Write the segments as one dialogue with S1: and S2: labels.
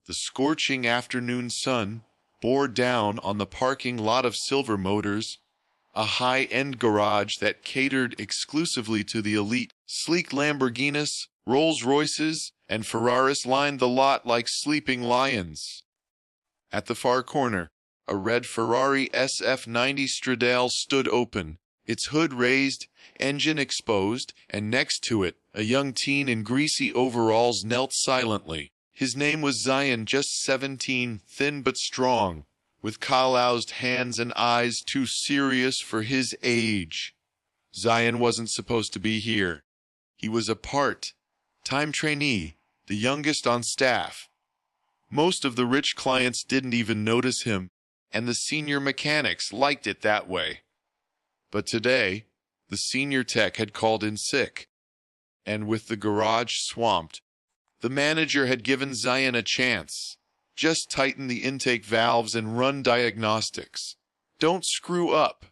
S1: The scorching afternoon sun bore down on the parking lot of Silver Motors, a high-end garage that catered exclusively to the elite. Sleek Lamborghinis, Rolls-Royces, and Ferraris lined the lot like sleeping lions. At the far corner, a red Ferrari SF90 Stradale stood open, its hood raised, engine exposed, and next to it, a young teen in greasy overalls knelt silently. His name was Zion, just 17, thin but strong, with calloused hands and eyes too serious for his age. Zion wasn't supposed to be here. He was a part-time trainee, the youngest on staff. Most of the rich clients didn't even notice him, and the senior mechanics liked it that way. But today, the senior tech had called in sick, and with the garage swamped, the manager had given Zion a chance. Just tighten the intake valves and run diagnostics. Don't screw up.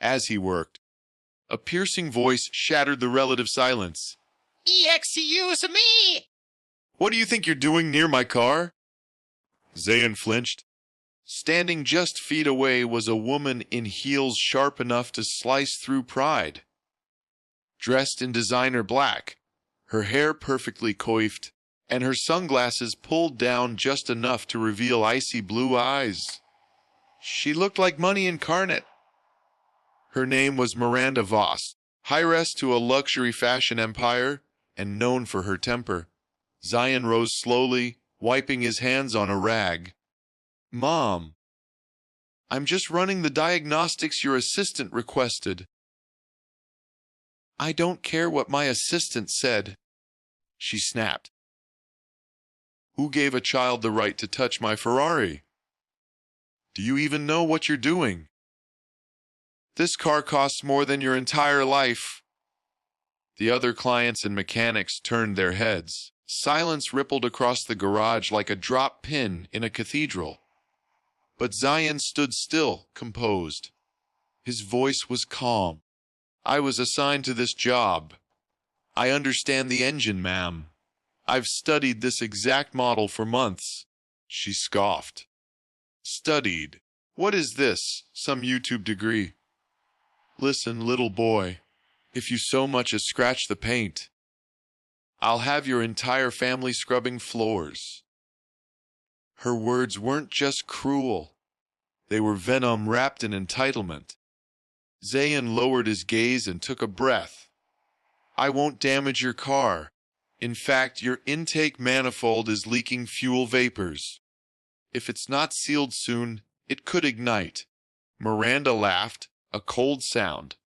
S1: As he worked, a piercing voice shattered the relative silence.
S2: Excuse me!
S1: What do you think you're doing near my car? Zion flinched. Standing just feet away was a woman in heels sharp enough to slice through pride. Dressed in designer black, her hair perfectly coiffed, and her sunglasses pulled down just enough to reveal icy blue eyes. She looked like money incarnate. Her name was Miranda Voss, heiress to a luxury fashion empire, and known for her temper. Zion rose slowly, wiping his hands on a rag. Mom, I'm just running the diagnostics your assistant requested. I don't care what my assistant said, she snapped. Who gave a child the right to touch my Ferrari? Do you even know what you're doing? This car costs more than your entire life. The other clients and mechanics turned their heads. Silence rippled across the garage like a drop pin in a cathedral. But Zion stood still, composed. His voice was calm. I was assigned to this job. I understand the engine, ma'am. I've studied this exact model for months. She scoffed. Studied? What is this, some YouTube degree? Listen, little boy, if you so much as scratch the paint, I'll have your entire family scrubbing floors. Her words weren't just cruel. They were venom wrapped in entitlement. Zion lowered his gaze and took a breath. I won't damage your car. In fact, your intake manifold is leaking fuel vapors. If it's not sealed soon, it could ignite. Miranda laughed, a cold sound.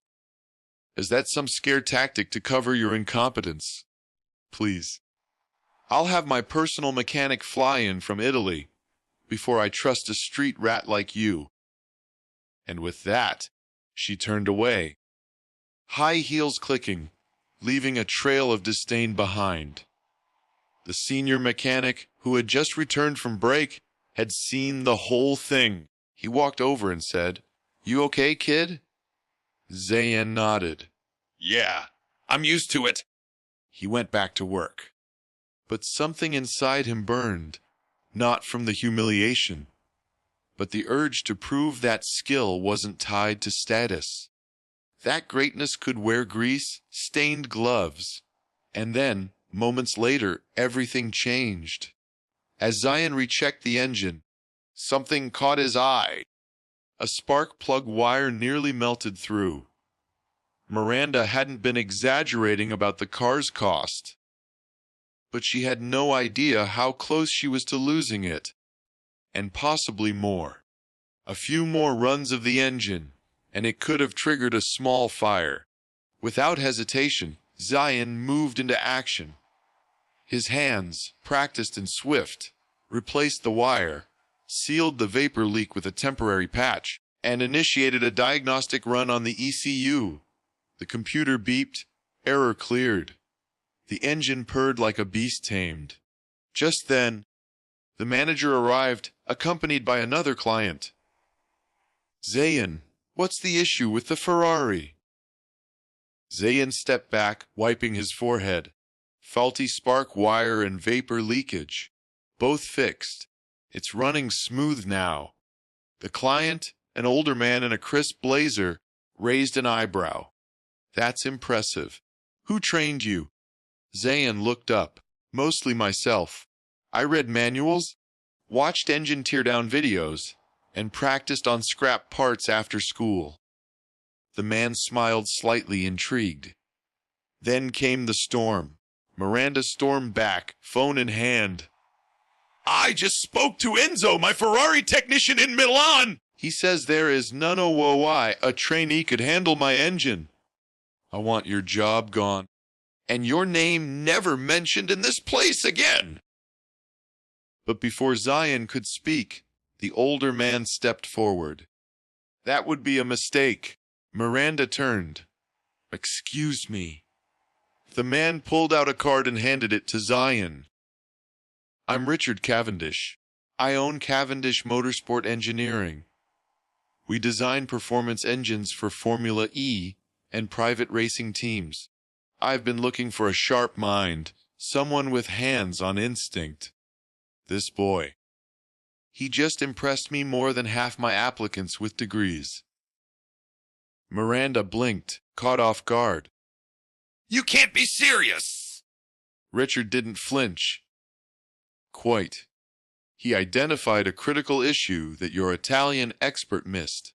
S1: Is that some scare tactic to cover your incompetence? Please. I'll have my personal mechanic fly in from Italy before I trust a street rat like you. And with that, she turned away, high heels clicking, leaving a trail of disdain behind. The senior mechanic, who had just returned from break, had seen the whole thing. He walked over and said, You okay, kid? Zion nodded. Yeah, I'm used to it. He went back to work. But something inside him burned, not from the humiliation, but the urge to prove that skill wasn't tied to status. That greatness could wear grease-stained gloves. And then, moments later, everything changed. As Zion rechecked the engine, something caught his eye. A spark plug wire nearly melted through. Miranda hadn't been exaggerating about the car's cost, but she had no idea how close she was to losing it, and possibly more. A few more runs of the engine, and it could have triggered a small fire. Without hesitation, Zion moved into action. His hands, practiced and swift, replaced the wire, sealed the vapor leak with a temporary patch, and initiated a diagnostic run on the ECU. The computer beeped, error cleared. The engine purred like a beast tamed. Just then, the manager arrived, accompanied by another client. Zion, what's the issue with the Ferrari? Zion stepped back, wiping his forehead. Faulty spark wire and vapor leakage. Both fixed. It's running smooth now. The client, an older man in a crisp blazer, raised an eyebrow. That's impressive. Who trained you? Zayn looked up. Mostly myself. I read manuals, watched engine teardown videos, and practiced on scrap parts after school. The man smiled slightly intrigued. Then came the storm. Miranda stormed back, phone in hand. I just spoke to Enzo, my Ferrari technician in Milan. He says there is none way a trainee could handle my engine. I want your job gone, and your name never mentioned in this place again. But before Zion could speak, the older man stepped forward. That would be a mistake. Miranda turned. Excuse me. The man pulled out a card and handed it to Zion. I'm Richard Cavendish. I own Cavendish Motorsport Engineering. We design performance engines for Formula E and private racing teams. I've been looking for a sharp mind, someone with hands on instinct. This boy. He just impressed me more than half my applicants with degrees. Miranda blinked, caught off guard. You can't be serious! Richard didn't flinch. Quite. He identified a critical issue that your Italian expert missed.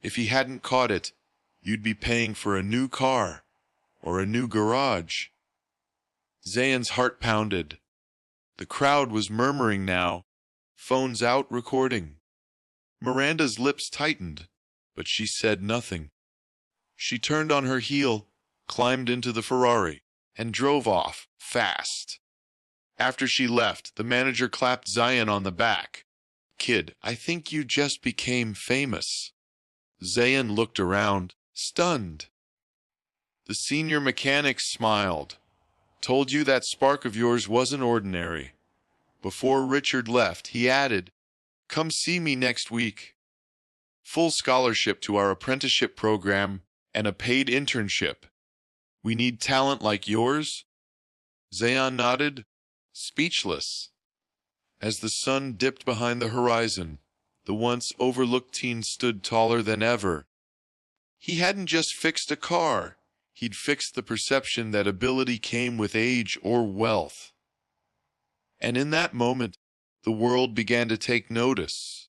S1: If he hadn't caught it, you'd be paying for a new car or a new garage. Zayn's heart pounded. The crowd was murmuring now, phones out recording. Miranda's lips tightened, but she said nothing. She turned on her heel, climbed into the Ferrari, and drove off, fast. After she left, the manager clapped Zion on the back. Kid, I think you just became famous. Zayn looked around, stunned. The senior mechanic smiled. Told you that spark of yours wasn't ordinary. Before Richard left, he added, come see me next week. Full scholarship to our apprenticeship program and a paid internship. We need talent like yours? Zayn nodded, speechless. As the sun dipped behind the horizon, the once overlooked teen stood taller than ever. He hadn't just fixed a car. He'd fixed the perception that ability came with age or wealth. And in that moment, the world began to take notice.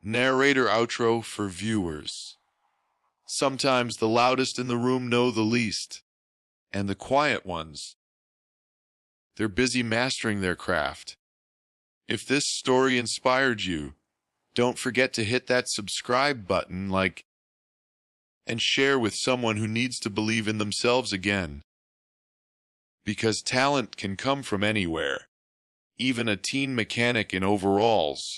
S1: Narrator outro for viewers. Sometimes the loudest in the room know the least, and the quiet ones, they're busy mastering their craft. If this story inspired you, don't forget to hit that subscribe button, and share with someone who needs to believe in themselves again. Because talent can come from anywhere, even a teen mechanic in overalls.